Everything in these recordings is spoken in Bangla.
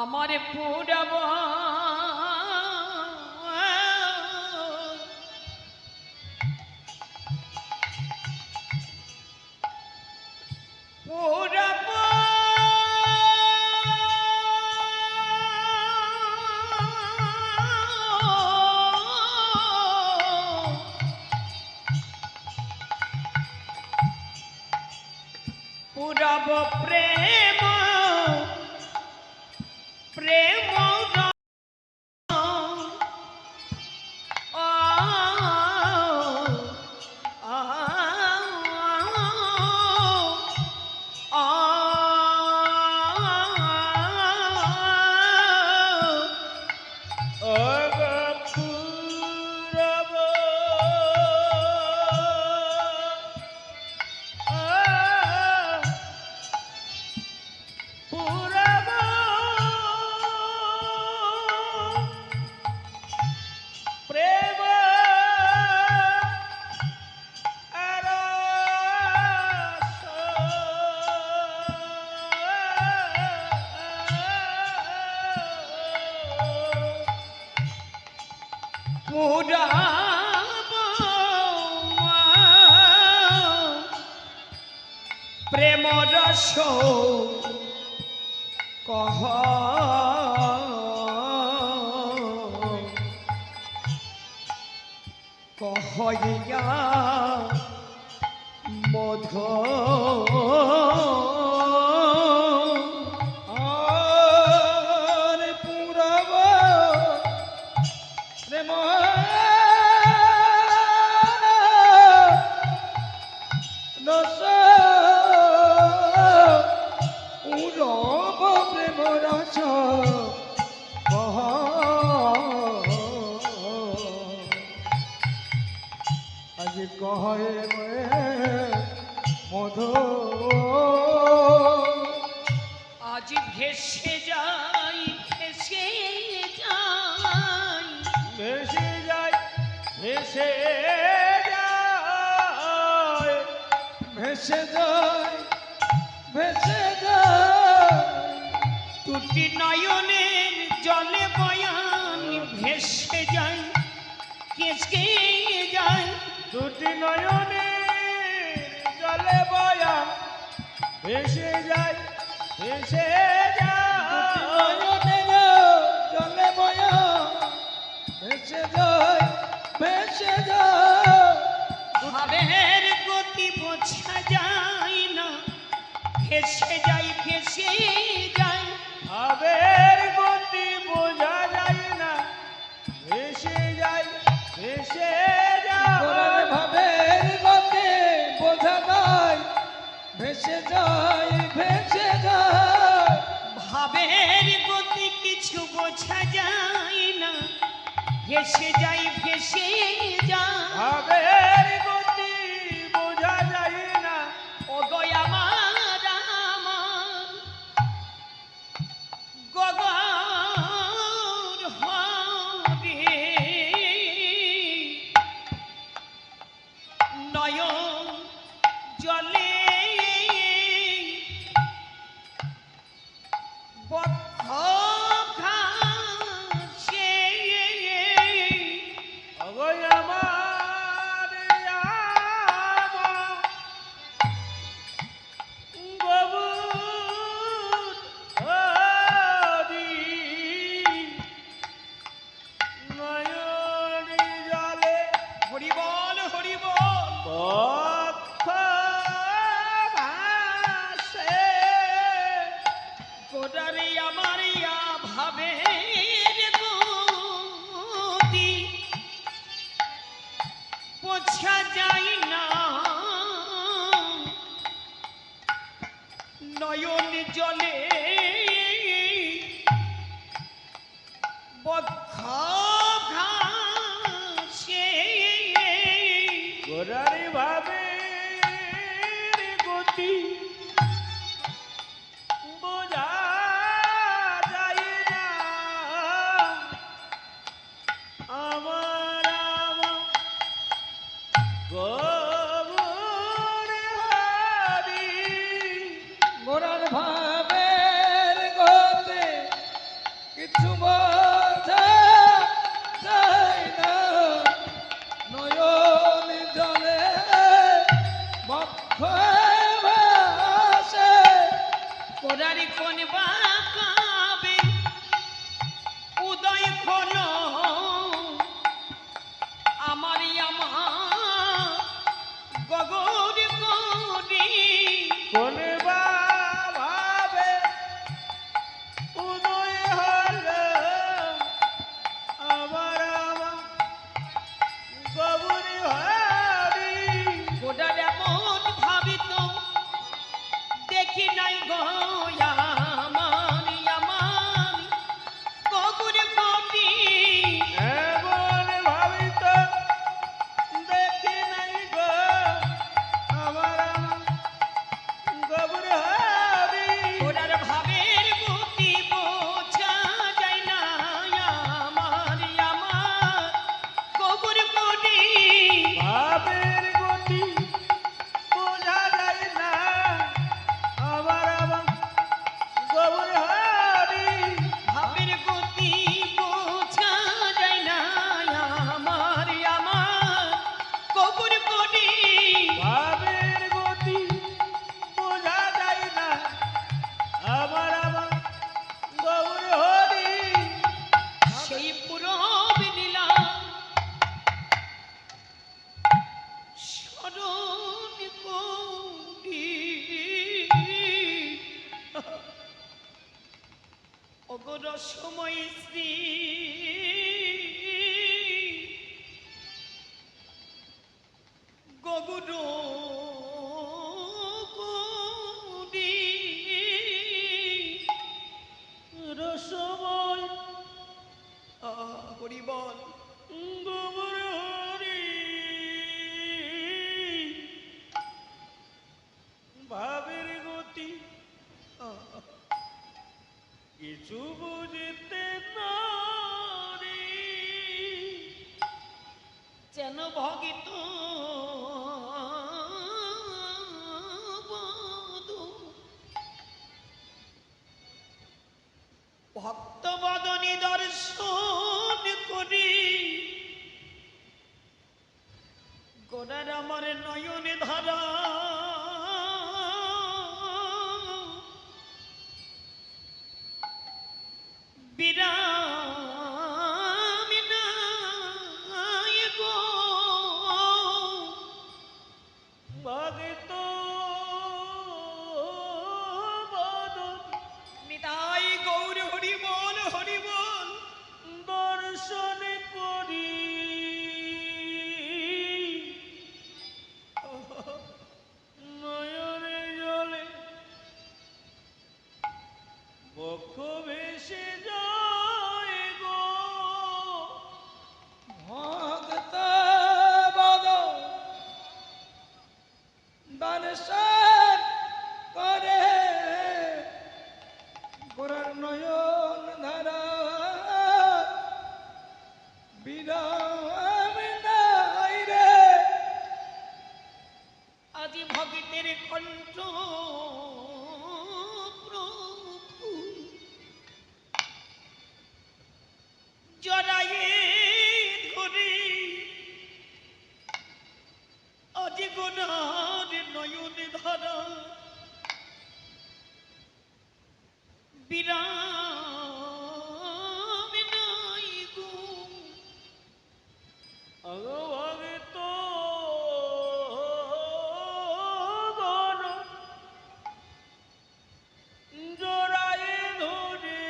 আমার পুরব পুরব পুরব প্রেম প্রেম প্রেম রস কহ কহইয়া মধু পুরব প্রেম রস পুরব প্রেম রস কহ আজ কহে মধু আজ ভেসে যাই ভেসে যাই ভেসে যায় ভেসে যায় ভেসে যায় ভেসে যায় দুটি নয়নের জলে বয়ান ভেসে যায় কেসকে যায় দুটি নয়নের জলে বয়া ভেসে যায় ভেসে যায় জলে বয়া ভেসে যায় ভেসে যায় ভাবের গতি বোঝা যায় না ভেসে যায় ভেসে যায় ভাবের গতি বোঝা যায় না ভেসে যায় ভেসে যায় ভাবের গতি বোঝা যায় ভেসে যায় ভেসে যায় ভাবের গতি কিছু বোঝা যায় না ভেসে যায় ভেসে যায় ভাবের গতি বোঝা যায় না ও গো আমার আমার গগর হরে নয়ন জলে বদ্ধ ঘাসে অগয় আমার গবুর হরি নয়নি জলে হরি বল হরি বল বক্ষ ভাসে গোদারে আমার ভাবের গতি বোঝা যায় না নয়ন জলে বক্ষ ঘাসে গোরারি ভাবে গতি বোঝা যায় না আমার গবুর হরি গোরার ভাবের গতি রসময় শ্রী গগুর রসময় হরি বল গোবর হরি ভাবের গতি কিছু বুঝতে নারি যেন ভগিত ভক্তবদনী দর্শন করি গোড়ার আমার নয়ন ধারা বিরামি নাই গো ভগত বদন নিতাই গৌর হরি বল হরি বল দর্শন করি নয়নে জলে বক্ষ ভেসে যায় গো ভক্ত বদ দর্শন করে গোরার নয়ন ধারা বিরাম নাই রে আজি ভগতের কণ্ঠ প্রভু জড়ায়ে ধরি আজি গোনার নয়ন ধারা বিরাম নাই গো ভগত গণ জোড়ায় ধরে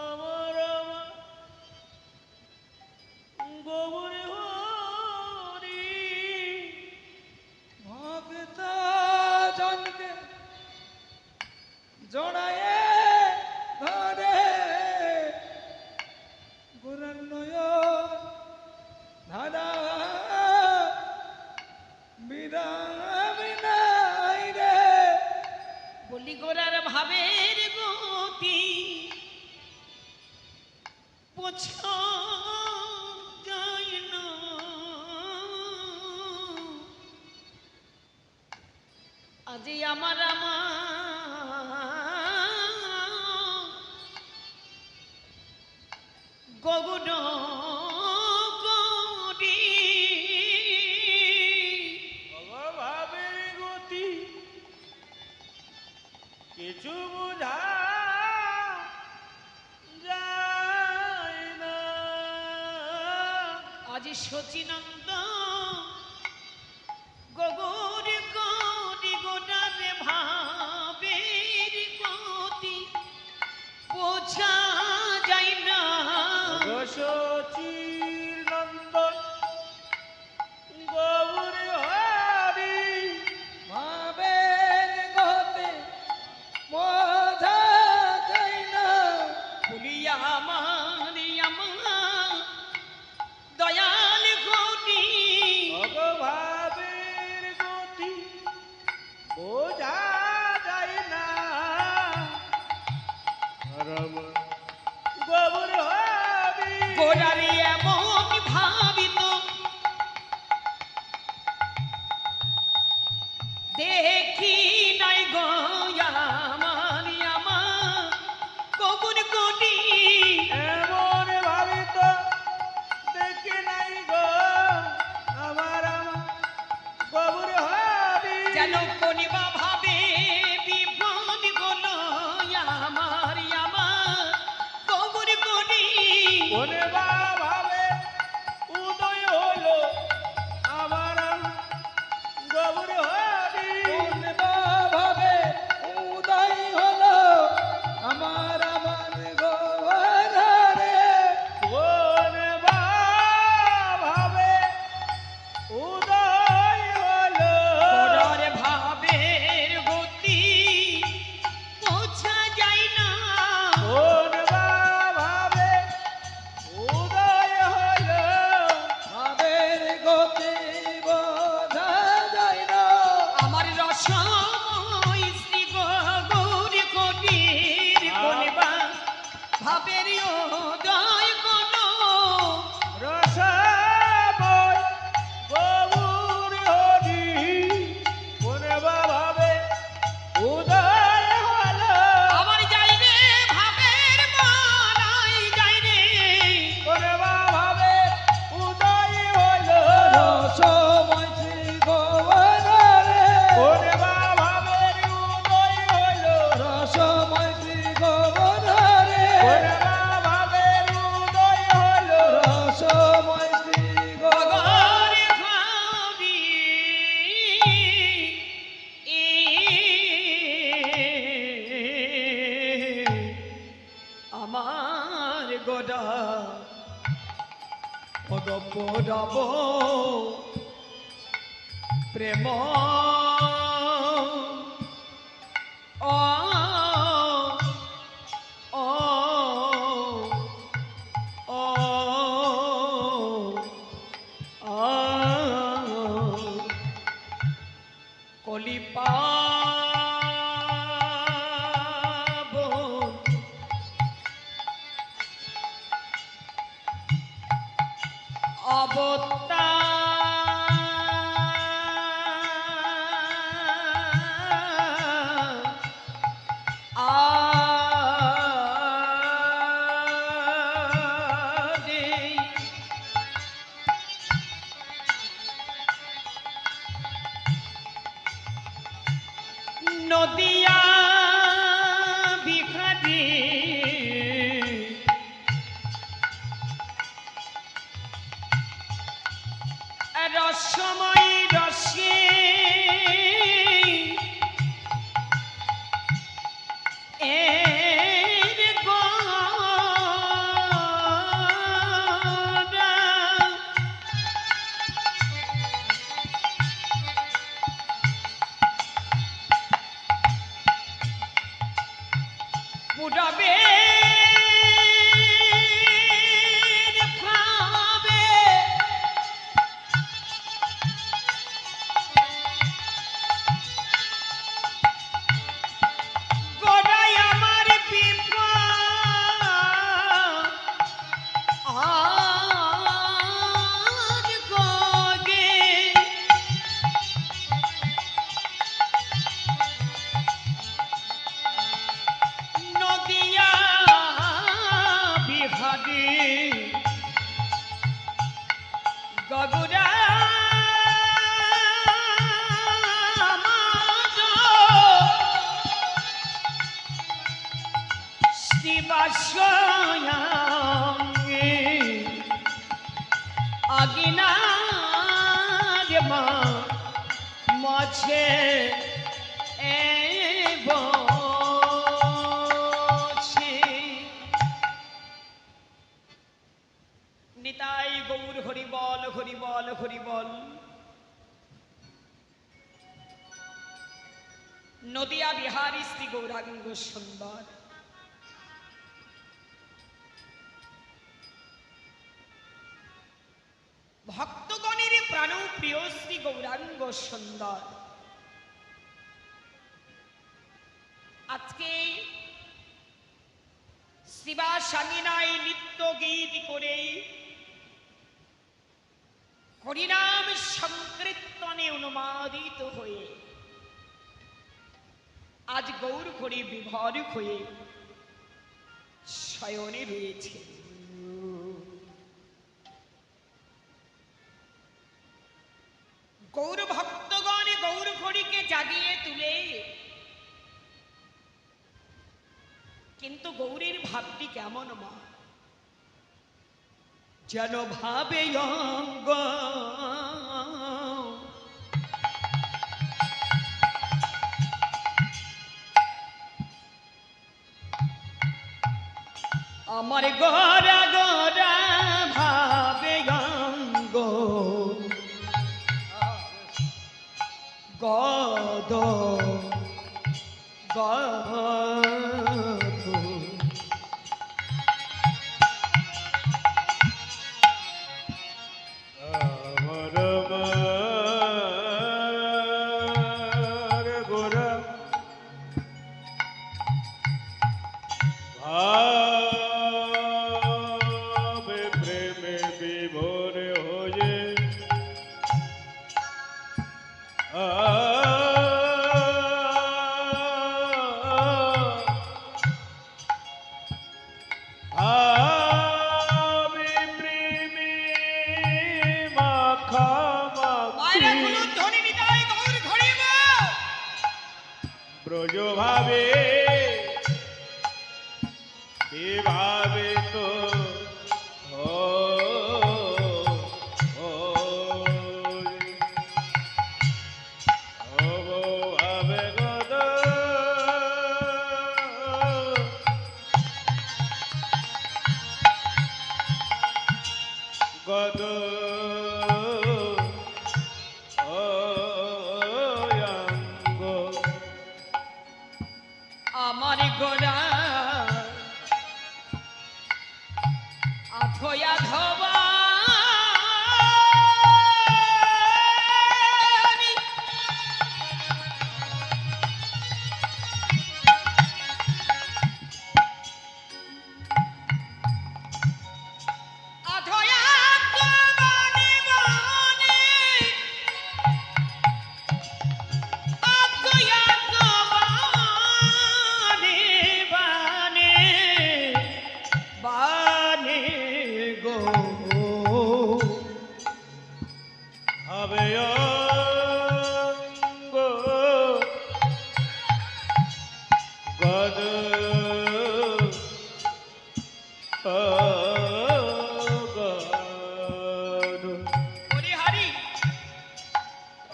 আমার গোবর হরি ভক্ত জনকে জড়ায় ধরে গোরার নয়ন ধারা বিরাম নাই রে বলি গোরার ভাবের গতি পোছা যায় না আজি আমার গগুণ করি ভাবের গতি কিছু বুঝা যায় না আজি শচীনন্দ গগর করি গোটার ভাবের গতি বোঝা যায় না সচির নন্দন গৌর হরি ভাবের গতে বোঝা যায় না বলিয়া আমার দয়াল গতি ভাবের গতি বোঝা যায় না রব গৌর হরি গোড়ারি এমন ভাবিত দেখি নাই গয়া আমার কবুর গটি এমন ভাবিত দেখি নাই গো আমার গৌর হরি যেন কনিবা ভাবে বিপদ গল আমার কবুর গটি মনে ভাবে উদয় হলো আমার গৌর হরি কোন ভাবে পরব প্রেম ও ও ও কলিপা নদিয়া বিখাদি রসময় রসে এর গোরা পুরবে গগুরা শিবাশয়াঙ্গে আগিনার মা মাঝে নিতাই গৌর হরি বল হরি বল হরি বল। নদিয়া বিহারী শ্রী গৌরাঙ্গ সুন্দর ভক্তগণের প্রাণপ্রিয় শ্রী গৌরাঙ্গ সুন্দর আজকে শিবা সাঙ্গিনায় নিত্য গীত করে হরিনাম সংকীর্তনে অনুমাদিত হয়ে আজ গৌর হরি বিভোর হয়ে শয়নে রয়েছে। গৌর ভক্তগণ গৌর হরিকে জাগিয়ে তুলে কিন্তু গৌরীর ভাবটি কেমন মা যেন ভাবে অঙ্গ আমার গড়া গড়া ভাবে অঙ্গ গদ গদ ব্রজ ভাবে ভাবে তো ভাবে গদ গদ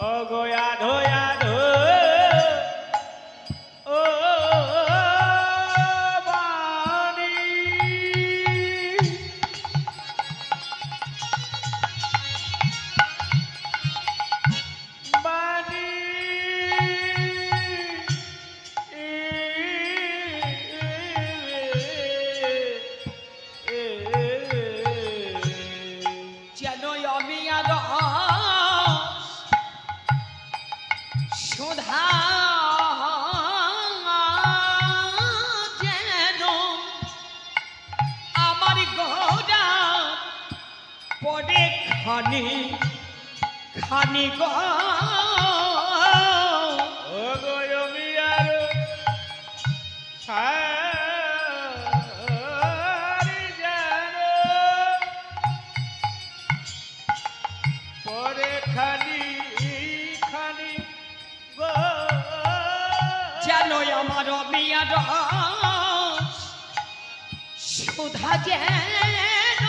অগয়া ধয়া ধো ও বাণী বাণী যেন আমি আর সুধা যেন আমার গড়া পরে খানি খানি গো অগয়মিয়ার সারি যেন পরে খানি খানি গো যেন আমার মেয়ার সুধা যেন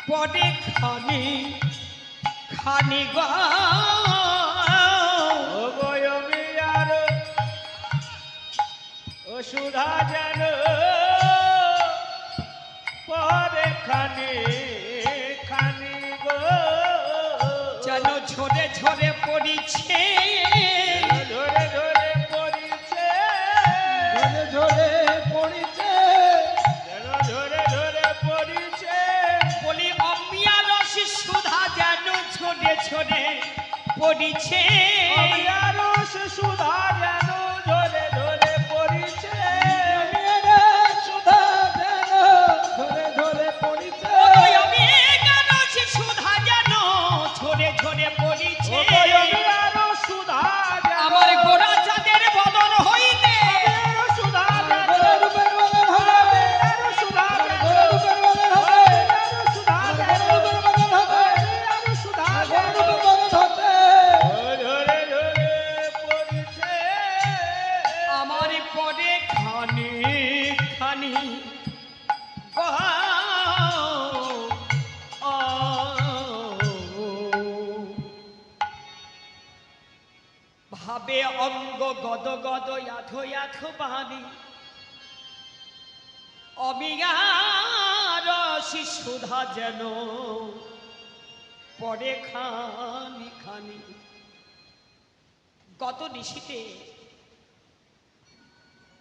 পরে খানি খানি গো অগয়মিয়ার সুধা যেন পরে খানি খানি গো যেন ঝরে ঝরে পড়িছে ধরে ধরে পড়িছে ঝরে ঝরে পড়িছে যেন ধরে ধরে পড়িছে বলি অমিয়া রসি সুধা যেন ঝরে ঝরে পড়িছে অমিয়ারস সুধা যেন ধরে ধরে পড়িছে মেরে সুধা যেন ঝরে ঝরে পড়িছে ওই অমিয়া রসি সুধা যেন ঝরে ঝরে পড়িছে অমিয়ারস সুধা যেন আমার গোরা চাঁদের বদন হইতে অমিয়ারস সুধা যেন গোরা রূপের বদন হবে অমিয়ারস সুধা যেন গোরা রূপের বদন হবে অমিয়ারস সুধা যেন গোরা রূপের বদন হবে অমিয়ারস সুধা গোরা যেন রূপের বদন হতে ধরে ধরে পড়িছে আমার পরে খানি খানি ভাবে অঙ্গ গদ গদ ইয়াথ ইয়াথ বাণী অবিগার সুধা যেন পরে খানি খানি গত নিশীতে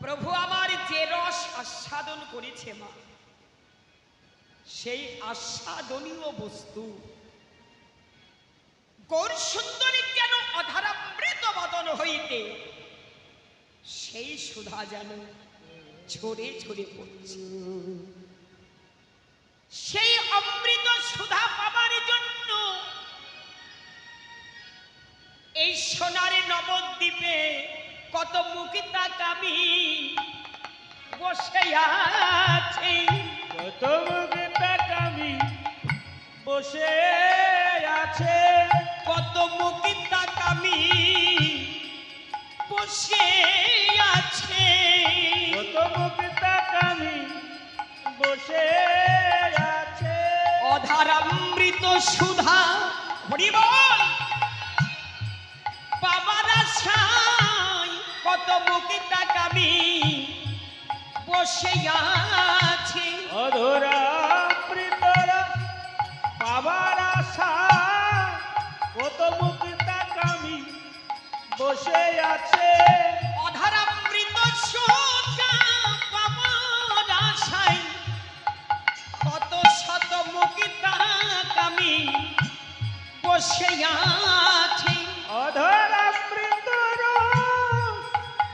প্রভু আমার যে রস আস্বাদন করেছে মা সেই আস্বাদনীয় বস্তু গৌর সুন্দরী যেন অধারামৃত বদন হইতে সেই সুধা যেন ঝরে ঝরে পড়ছে সেই অমৃত সুধা পাবার জন্য এই সোনার নবদ্বীপে কত মুকিতা কামি বসে আছে কত মুখটা কামি বসে আছে কত মুকিতা কামি বসে আছে কত মুখটা কামি বসে আছে অধারামৃত সুধা হরি বল বাবার আশায় কত মুকিতা কামি বসে আছে অধরা প্রীতরা পাবার আশা কত মুখটা কামি বসে আছে অধারামৃত সুধা বাবার আশায় কত শত মুকিতা কামি বসে আছে অধরা প্রীতর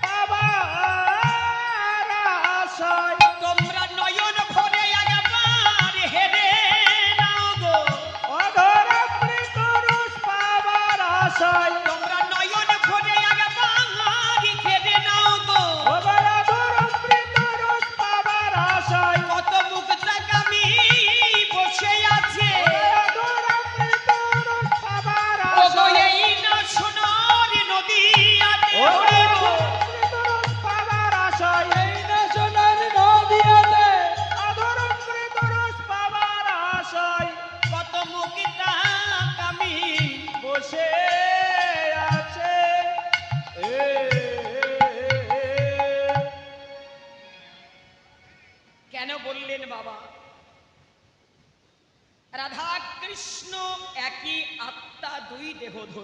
পাবার আশায় তোমরা নয়ন ভরে একবার হেরে নাও গো অধরা প্রীতর পাবার আশায় তোমরা নয়ন ভরে একবার হেরে নাও গো অধরা প্রীতর পাবার আশায় কত মুক্তা কামি বসে আছে অধরা প্রীতর পাবার ও গো আশায় এই না সোনার নদী আতে পাবার আশায় এই না সোনার নদিয়াতে আদরম প্রীতরস পাবার আশায় কত মুক্তা কামি বসে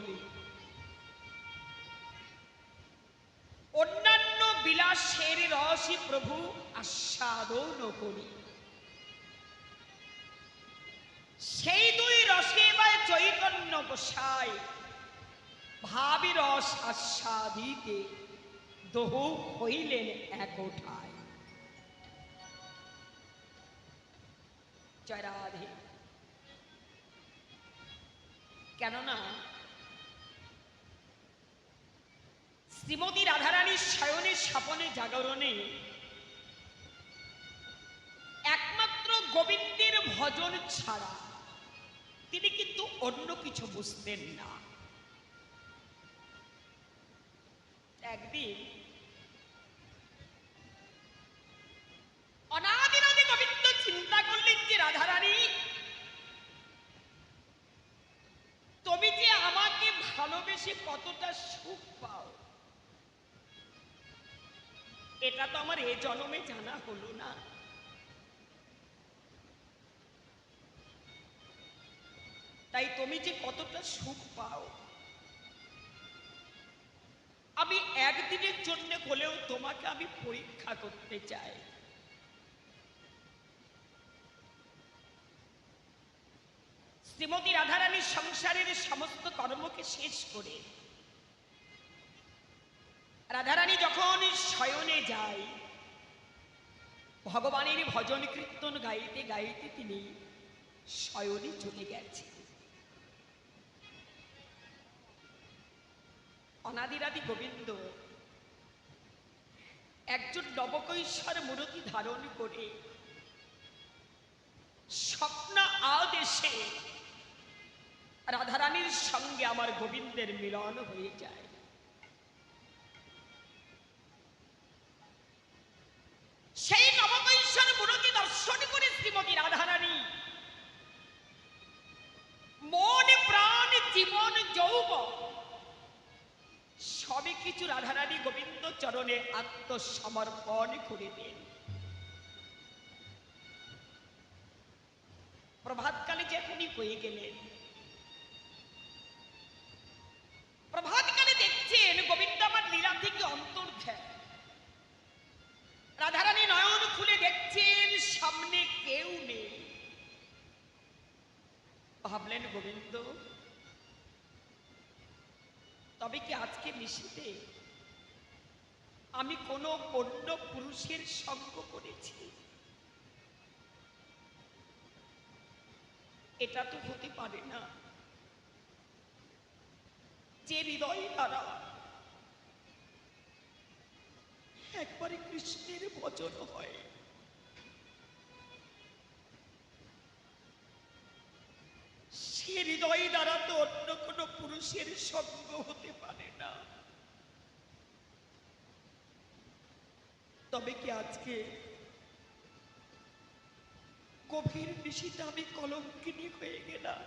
বলি, অন্যান্য বিলাসের রসই প্রভু আস্বাদন করি। সেই দুই রসে বা চৈতন্য গোসাই ভাবি রস আস্বাদিতে দোহ হইলেন একঠায়। জয় রাধে। কেননা শ্রীমতী রাধারানীর শয়নে স্বপনে জাগরণে একমাত্র গোবিন্দের ভজন ছাড়া তিনি কিন্তু অন্য কিছু বুঝতেন না। একদিন অনাদিরাদি গোবিন্দ চিন্তা করলেন যে রাধারানী, তুমি যে আমাকে ভালোবেসে কতটা সুখ পাও, এটা তো আমার এ জন্মে জানা হলো না। তাই তুমি যে কতটা সুখ পাও, আমি একদিনের জন্য হলেও তোমাকে আমি পরীক্ষা করতে চাই। শ্রীমতী রাধারানীর সংসারের সমস্ত কর্মকে শেষ করে রাধারানী যখন শয়নে যায়, ভগবানের ভজন কীর্তন গাইতে গাইতে তিনি শয়নে চলে গেছে। অনাদিরাদি গোবিন্দ একজন নবকৈশ্বর মূরতি ধারণ করে স্বপ্ন আদেশে রাধারানীর সঙ্গে আমার গোবিন্দের মিলন হয়ে যায়। সেই নবকৈশ্বর মূরতি দর্শন করে শ্রীমতী রাধারানী মন প্রাণ জীবন যৌবন সবই কিছু রাধারানী গোবিন্দ চরণে আত্মসমর্পণ করে দেন। প্রভাতকালে যখনই হয়ে গেলেন, প্রভাতকালে দেখছেন গোবিন্দ আমার লীলা থেকে অন্তর্ধান। রাধারানী নয়ন খুলে দেখছেন সামনে কেউ নেই। ভাবলেন গোবিন্দ, তবে কি আজকে নিশীথে আমি কোনো অন্য পুরুষের সঙ্গ করেছি? এটা তো হতে পারে না। যে হৃদয় দ্বারা একবারে কৃষ্ণের ভজন হয়, সে হৃদয় দ্বারা তো অন্য কোনো পুরুষের সঙ্গ হতে পারে না। তবে কি আজকে গভীর নিশীথে আমি কলঙ্কিনী হয়ে গেলাম?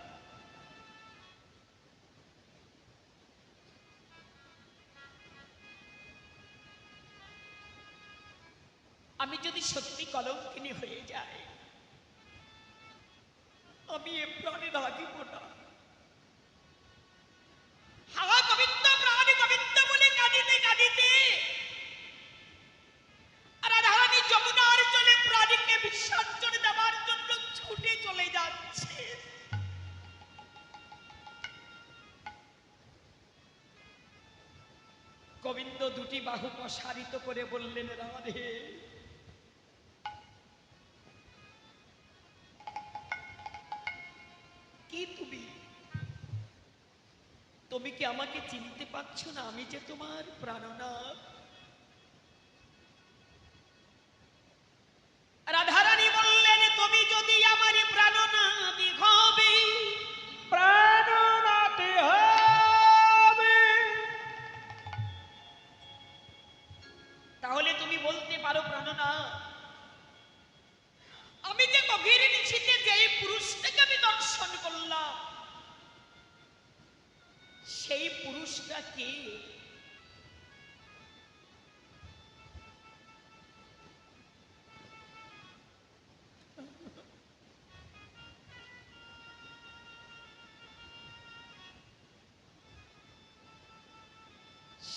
আমি যদি সত্যি কলঙ্কিনী হয়ে যাই, আমি এ প্রাণে রাখিব না। হাওয়া গোবিন্দ প্রাণ গোবিন্দ বলে কাঁদিতে কাঁদিতে রাধারানী যমুনার জলে প্রাণীকে বিসর্জন দেওয়ার জন্য ছুটে চলে যাচ্ছে। গোবিন্দ দুটি বাহু প্রসারিত করে বললেন, রাধে, কি তুমি তুমি কি আমাকে চিনতে পারছো না? আমি যে তোমার প্রাণনাথ। রাধারানী বললেন, তুমি যদি আমার প্রাণনাথ হবে, প্রাণনাথ হবে, তাহলে তুমি বলতে পারো প্রাণনাথ, আমি যে গভীর নিশীথে যেই পুরুষটাকে আমি দর্শন করলাম, সেই পুরুষটা কে?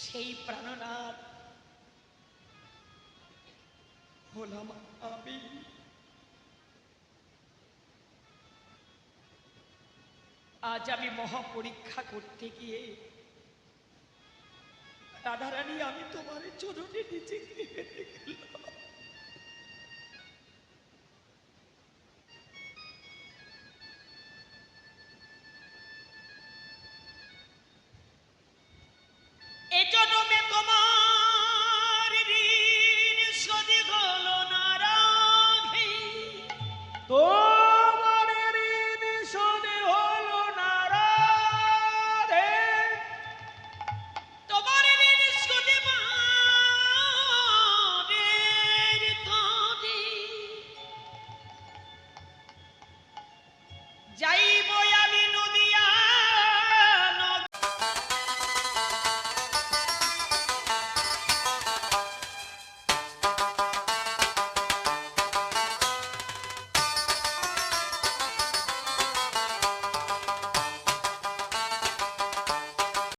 সেই প্রাণনাথ হলাম আমি। আজ আমি মহাপরীক্ষা করতে গিয়ে রাধারানী আমি তোমার চরণে নিজেকে হেরে গেলাম।